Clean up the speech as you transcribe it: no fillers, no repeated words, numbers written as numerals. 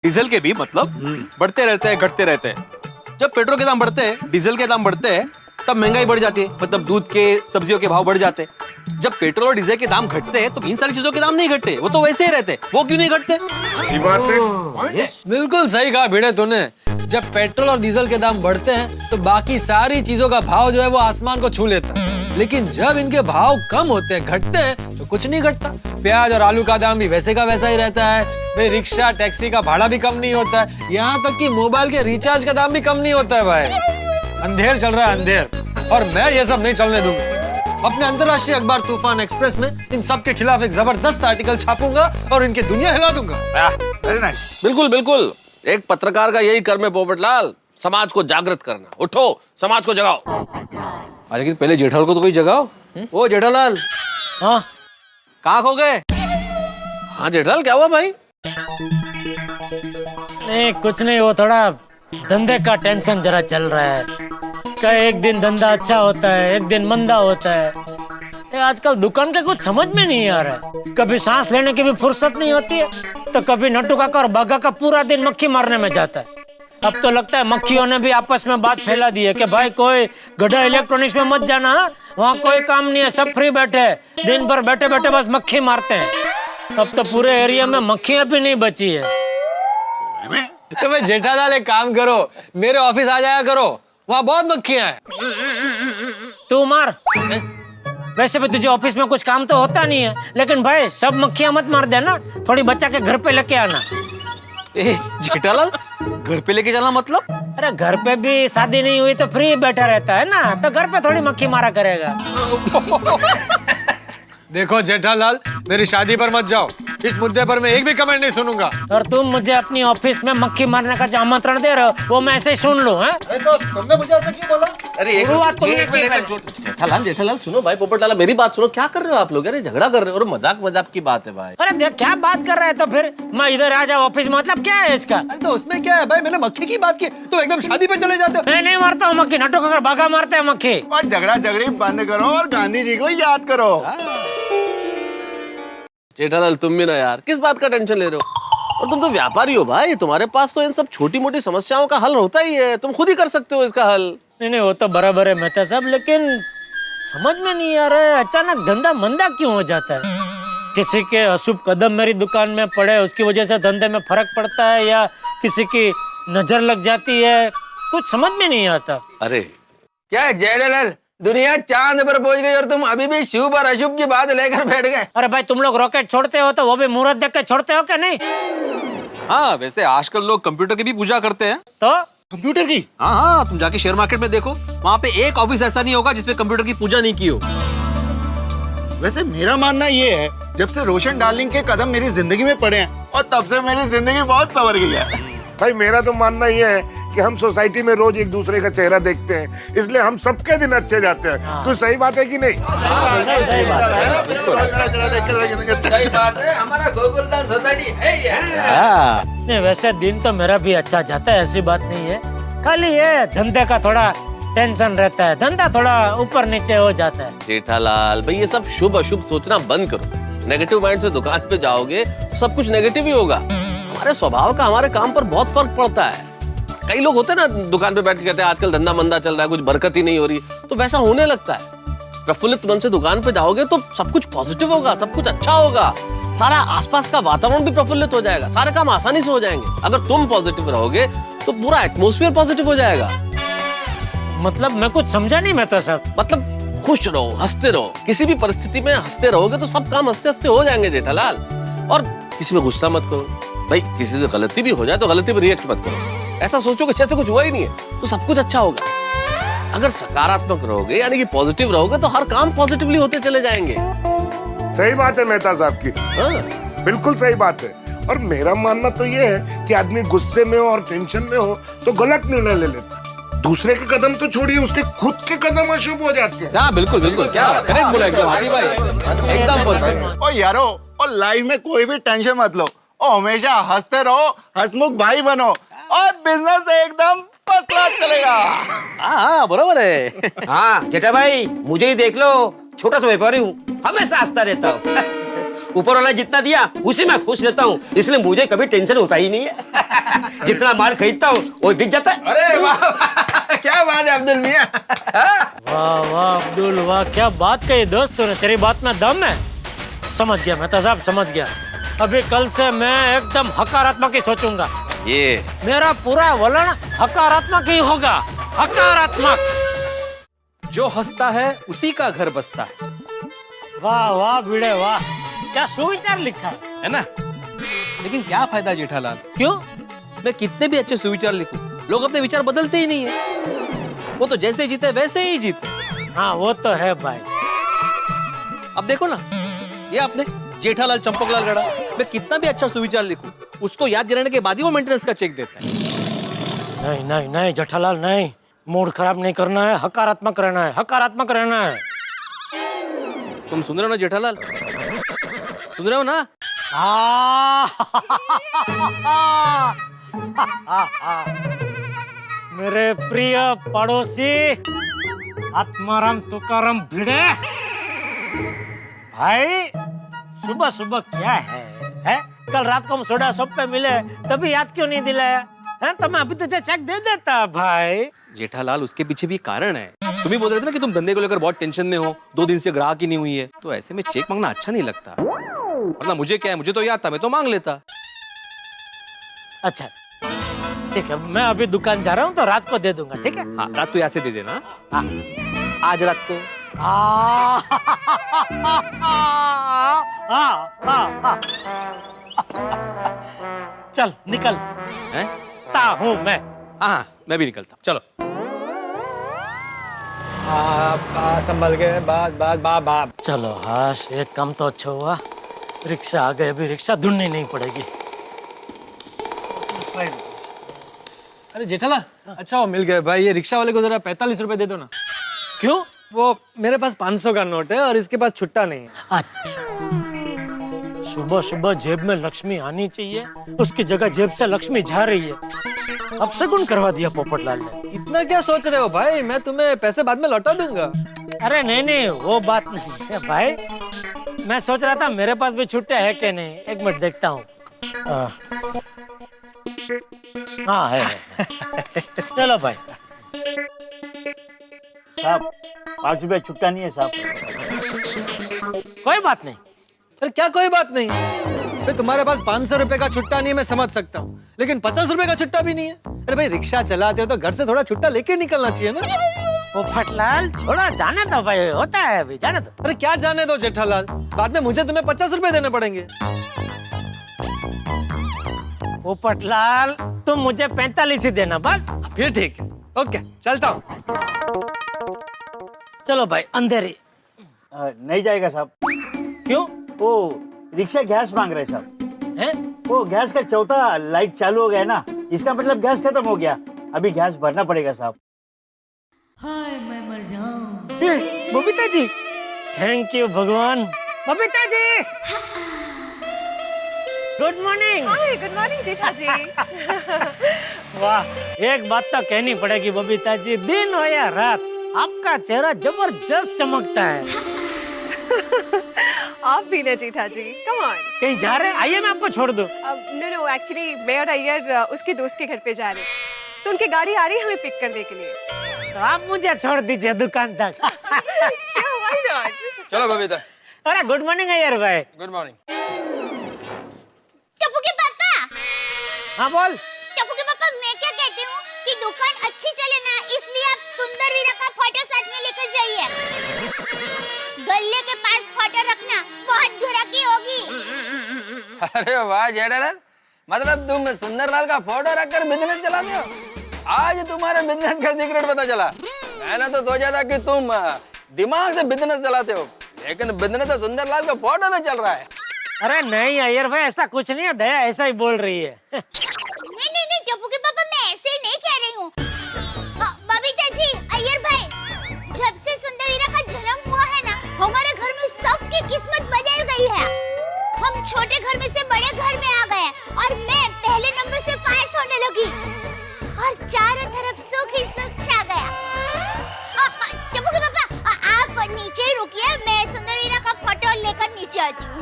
Diesel के भी मतलब बढ़ते रहते हैं घटते रहते हैं। जब पेट्रोल के दाम बढ़ते हैं, डीजल के दाम बढ़ते हैं, तब महंगाई बढ़ जाती है, मतलब दूध के सब्जियों के भाव बढ़ जाते हैं। जब पेट्रोल और डीजल के दाम घटते हैं तो इन सारी चीजों के दाम नहीं घटते, वो तो वैसे ही रहते। वो क्यों नहीं घटते? सही बात है। बिल्कुल सही कहा भिड़े तूने। जब पेट्रोल और डीजल के दाम बढ़ते हैं तो बाकी सारी चीजों का भाव जो है वो आसमान को छू लेता है, लेकिन जब इनके भाव कम होते हैं, घटते हैं, तो कुछ नहीं घटता। प्याज और आलू का दाम भी वैसे का वैसा ही रहता है। भाई रिक्शा टैक्सी का भाड़ा भी कम नहीं होता है, यहाँ तक कि मोबाइल के रिचार्ज का दाम भी कम नहीं होता है। भाई अंधेर चल रहा है अंधेर, और मैं ये सब नहीं चलने दूंगा। अपने अंतर्राष्ट्रीय अखबार तूफान एक्सप्रेस में इन सब के खिलाफ एक जबरदस्त आर्टिकल छापूंगा और इनकी दुनिया हिला दूंगा। Very nice. बिल्कुल बिल्कुल, एक पत्रकार का यही कर्म है पोपटलाल, समाज को जागृत करना। उठो, समाज को जगाओ। लेकिन पहले जेठालाल को तो कोई जगाओ। ओ जेठालाल, हाँ कहाँ खो गए? हाँ जेठालाल, क्या हुआ भाई? नहीं कुछ नहीं, वो थोड़ा धंधे का टेंशन जरा चल रहा है। क्या एक दिन धंधा अच्छा होता है, एक दिन मंदा होता है। ये आजकल दुकान के कुछ समझ में नहीं आ रहा है। कभी सांस लेने की भी फुर्सत नहीं होती है, तो कभी नट्टू काका और बागा का पूरा दिन मक्खी मारने में जाता है। अब तो लगता है मक्खियों ने भी आपस में बात फैला दी है कि भाई कोई गड्ढा इलेक्ट्रॉनिक्स में मत जाना, वहाँ कोई काम नहीं है, सब फ्री बैठे, दिन भर बैठे बैठे बस मक्खी मारते हैं। अब तो पूरे एरिया में मक्खियाँ भी नहीं बची है। तो भाई जेठालाल एक काम करो, मेरे ऑफिस आ जाया करो, वहाँ बहुत मक्खियाँ हैं। तू मार। वैसे भी तुझे ऑफिस में कुछ काम तो होता नहीं है, लेकिन भाई सब मक्खियाँ मत मार देना, थोड़ी बच्चा के घर पे लेके आना। ए जेठालाल, घर पे लेके जाना मतलब? अरे घर पे भी शादी नहीं हुई तो फ्री बैठा रहता है ना, तो घर पे थोड़ी मक्खी मारा करेगा। देखो जेठालाल, मेरी शादी पर मत जाओ, इस मुद्दे पर मैं एक भी कमेंट नहीं सुनूंगा। और तुम मुझे अपनी ऑफिस में मक्खी मारने का जो आमंत्रण दे रहे हो, वो मैं ऐसे ही सुन लूं? हैं? अरे तो तुमने मुझे ऐसा क्यों बोला? अरे एक शुरुआत तुमने मिनट, की एक पहले। मिनट, जेठालाल जेठालाल सुनो भाई, पोपटलाल मेरी बात सुनो। क्या कर रहे हो आप लोग? अरे झगड़ा कर रहे हो, और मजाक मजाक की बात है भाई। अरे देख क्या बात कर रहा है, तो फिर मैं इधर आ जाऊँ ऑफिस में, मतलब क्या है इसका? अरे तो उसमें क्या है भाई, मैंने मक्खी की बात की, तो एकदम शादी पे चले जाते हो। मैं नहीं मारता हूँ मक्खी, नट्टू काका बागा मारते हैं मक्खी। और झगड़ा झगड़ी बंद करो और गांधी जी को याद करो। जेठालाल तुम भी ना यार, किस बात का टेंशन ले रहे हो? और तुम तो व्यापारी हो भाई, तुम्हारे पास तो इन सब छोटी मोटी समस्याओं का हल होता ही है, तुम खुद ही कर सकते हो इसका हल। नहीं नहीं, वो तो बराबर है मेहता साहब, लेकिन समझ में नहीं आ रहा है अचानक धंधा मंदा क्यों हो जाता है। किसी के अशुभ कदम मेरी दुकान में पड़े, उसकी वजह से धंधे में फर्क पड़ता है, या किसी की नजर लग जाती है, कुछ समझ में नहीं आता। अरे क्या जेठालाल, दुनिया चांद पर पहुंच गई और तुम अभी भी शुभ और अशुभ की बात लेकर बैठ गए? अरे भाई तुम लोग रॉकेट छोड़ते हो तो वो भी मुहूर्त देख के छोड़ते हो क्या? नहीं हाँ, वैसे आजकल लोग कंप्यूटर की भी पूजा करते हैं। तो कंप्यूटर की? हाँ हाँ, तुम जाके शेयर मार्केट में देखो, वहाँ पे एक ऑफिस ऐसा नहीं होगा जिसमें कंप्यूटर की पूजा नहीं की हो। वैसे मेरा मानना ये है, जब से रोशन डार्लिंग के कदम मेरी जिंदगी में पड़े हैं, और तब से मेरी जिंदगी बहुत संवर गई है। भाई मेरा तो मानना ये है कि हम सोसाइटी में रोज एक दूसरे का चेहरा देखते हैं, इसलिए हम सबके दिन अच्छे जाते हैं। तो सही बात है कि नहीं? सही बात है। सही बात है, हमारा गोकुलधाम सोसाइटी है यार। नहीं वैसे दिन तो मेरा भी अच्छा जाता है, ऐसी बात नहीं है, खाली ये धंधे का थोड़ा टेंशन रहता है, धंधा थोड़ा ऊपर नीचे हो जाता है। जेठालाल भाई, ये सब शुभ अशुभ सोचना बंद करो। नेगेटिव माइंड से दुकान पे जाओगे तो सब कुछ नेगेटिव ही होगा। हमारे स्वभाव का हमारे काम पर बहुत फर्क पड़ता है। कई लोग होते हैं ना, दुकान पे बैठ के कहते हैं आजकल धंधा मंदा चल रहा है, कुछ बरकत ही नहीं हो रही, तो वैसा होने लगता है। प्रफुल्लित मन से दुकान पे जाओगे तो सब कुछ पॉजिटिव होगा, सब कुछ अच्छा होगा, सारा आसपास का वातावरण भी प्रफुल्लित हो जाएगा, सारे काम आसानी से हो जाएंगे। अगर तुम पॉजिटिव रहोगे तो पूरा एटमॉस्फेयर पॉजिटिव हो जाएगा। मतलब मैं कुछ समझा नहीं मेहता साहब। मतलब खुश रहो, हंसते रहो, किसी भी परिस्थिति में हंसते रहोगे तो सब काम हंसते हंसते हो जाएंगे जेठालाल। और किसी में गुस्सा मत करो भाई, किसी से गलती भी हो जाए तो गलती पे रिएक्ट मत करो। ऐसा सोचो कि जैसे कुछ हुआ ही नहीं है, तो सब कुछ अच्छा होगा। अगर सकारात्मक रहोगे यानी कि पॉजिटिव रहोगे तो हर काम पॉजिटिवली होते चले जाएंगे। सही बात है मेहता साहब की, हाँ। बिल्कुल सही बात है। और मेरा मानना तो ये है कि आदमी गुस्से में हो और टेंशन में हो तो गलत निर्णय ले लेता है। दूसरे के कदम तो छोड़िए, उसके खुद के कदम अशुभ हो जाते हैं। हाँ बिल्कुल बिल्कुल, क्या करेक्ट बोला एकदम हाथी भाई, एकदम परफेक्ट। और यारो, और लाइफ में कोई भी टेंशन मत लो, और हमेशा हंसते रहो, हंसमुख भाई बनो, और बिजनेस एकदम फर्स्ट क्लास चलेगा। हाँ बरोबर है। हाँ जेठा भाई, मुझे ही देख लो, छोटा सा व्यापारी हूँ, हमेशा हंसता रहता हूँ। ऊपर वाला जितना दिया उसी में खुश रहता हूँ, इसलिए मुझे कभी टेंशन होता ही नहीं है। जितना माल खरीदता हूँ वो बिक जाता है। अरे वाह क्या बात है अब्दुल मियाँ। वाह वाह अब्दुल वाह, क्या बात कही दोस्त तूने, तेरी बात में दम है। समझ गया मेहता साहब, समझ गया। अभी कल से मैं एकदम हकारात्मक ही सोचूंगा। ये मेरा पूरा वलन हकारात्मक ही होगा, हकारात्मक। जो हंसता है उसी का घर बसता है वाह वाह भिड़े वाह, क्या सुविचार लिखा है ना? लेकिन क्या फायदा जेठालाल, क्यों? मैं कितने भी अच्छे सुविचार लिखूं, लोग अपने विचार बदलते ही नहीं है। वो तो जैसे जीते वैसे ही जीते। हाँ वो तो है भाई। अब देखो ना, ये आपने जेठालाल चंपकलाल गड़ा, मैं कितना भी अच्छा सुविचार लिखूं, उसको याद दिलाने के बाद ही वो मेंटेनेंस का चेक देता है। नहीं नहीं नहीं जेठालाल नहीं, मूड खराब नहीं करना है, हकारात्मक रहना है, हकारात्मक रहना है। तुम सुन रहे हो ना जेठालाल, सुन रहे हो ना? मेरे प्रिय पड़ोसी आत्माराम तुकाराम भिड़े भाई, सुबह सुबह क्या है? कल रात को हम सोडा शॉप पे मिले तभी याद क्यों नहीं दिलाया है? तो मैं अभी तुझे चेक दे देता भाई। जेठालाल उसके पीछे भी कारण है। तुम ही बोल रहे थे ना कि तुम धंधे को लेकर बहुत टेंशन में हो, 2 दिन से ग्राहक ही नहीं हुई है, तो ऐसे में चेक मांगना अच्छा नहीं लगता। वरना मुझे क्या है, मुझे तो याद था, मैं तो मांग लेता। अच्छा ठीक है, मैं अभी दुकान जा रहा हूँ तो रात को दे दूंगा, ठीक है? हाँ, रात को याद से दे देना। हाँ। आज रात को। चल निकल हैं? ता हूँ मैं। हाँ, मैं भी निकलता हूँ, चलो। संभल के, बस बस बा बा। चलो हाश, एक काम तो अच्छा हुआ, रिक्शा आ गई, अभी रिक्शा ढूंढनी नहीं पड़ेगी। अरे जेठालाल, अच्छा वो मिल गए भाई। ये रिक्शा वाले को जरा 45 रुपए दे दो ना। क्यों? वो मेरे पास 500 का नोट है और इसके पास छुट्टा नहीं है। सुबह सुबह जेब में लक्ष्मी आनी चाहिए, उसकी जगह जेब से लक्ष्मी जा रही है। अब शगुन करवा दिया पोपटलाल ने। इतना क्या सोच रहे हो भाई, मैं तुम्हें पैसे बाद में लौटा दूंगा। अरे नहीं नहीं वो बात नहीं है भाई, मैं सोच रहा था मेरे पास भी छुट्टे है कि नहीं। एक मिनट देखता हूँ। हाँ है। चलो भाई। साहब 5 रुपया छुट्टा नहीं है साहब। कोई बात नहीं। अरे क्या कोई बात नहीं, भाई तुम्हारे पास 500 रुपए का छुट्टा नहीं है मैं समझ सकता हूँ, लेकिन 50 रुपए का छुट्टा भी नहीं है। अरे भाई रिक्शा चलाते हो तो घर से थोड़ा छुट्टा लेके निकलना चाहिए ना। पोपटलाल छोड़ा, जाने दो भाई, होता है अभी, जाने दो। अरे क्या जाने दो जेठालाल, बाद में मुझे तुम्हें 50 रुपए देने पड़ेंगे। पोपटलाल तुम मुझे 45 ही देना बस। फिर ठीक है, ओके चलता हूँ। चलो भाई अंधेरी। नहीं जाएगा साहब। क्यों? वो रिक्शा गैस मांग रहे साहब। हैं? वो गैस का चौथा लाइट चालू हो गया ना, इसका मतलब गैस खत्म हो गया, अभी गैस भरना पड़ेगा साहब। हाय मैं मर जाऊं। बबीता जी, थैंक यू भगवान। Babita ji, good morning. Hi good morning Jetha ji. वाह, एक बात तो कहनी पड़ेगी बबीता जी, दिन हो या रात आपका चेहरा जबरदस्त चमकता है। आप भी ना जेठा जी, कम ऑन। कहीं जा रहे हैं? आइए मैं आपको छोड़ दूं। नो नो एक्चुअली मैं और अय्यर उसके दोस्त के घर पे जा रहे हैं, तो उनकी गाड़ी आ रही है हमें पिक करने के लिए। तो आप मुझे छोड़ दीजिए दुकान तक। Sure, why not? चलो बबीता। अरे गुड मॉर्निंग अय्यर भाई। Good morning. टप्पू के पापा। हाँ बोल। टप्पू के पापा, मैं क्या कहती हूँ कि दुकान अच्छी चले ना, इसलिए आप सुंदर वीरा का फोटो साथ में लेकर जाइए। गले के पास फोटो रखना, बहुत ग्राहकी होगी। अरे वाह जेठालाल, मतलब तुम सुंदरलाल का फोटो रखकर बिजनेस चलाते हो। आज तुम्हारे बिजनेस का सीक्रेट पता चला। मैंने तो सोचा था कि तुम दिमाग से बिजनेस चलाते हो, लेकिन बिजनेस तो सुंदरलाल का फोटो से चल रहा है। अरे नहीं अय्यर भाई, ऐसा कुछ नहीं है, दया ऐसा ही बोल रही है। नहीं नहीं नहीं टप्पू के पापा, मैं ऐसे ही नहीं कह रही हूँ। बबीता जी, अय्यर भाई, जब से सुंदर वीरा का जन्म हुआ है ना, हमारे घर में सबकी किस्मत बदल गई है। हम छोटे घर में से बड़े घर में आ गए और मैं पहले नंबर से पास होने लगी और चारों तरफ सुख ही सुख छा गया। टप्पू के पापा, आप नीचे ही रुकिए, मैं सुंदर वीरा का फोटो लेकर नीचे आती हूँ।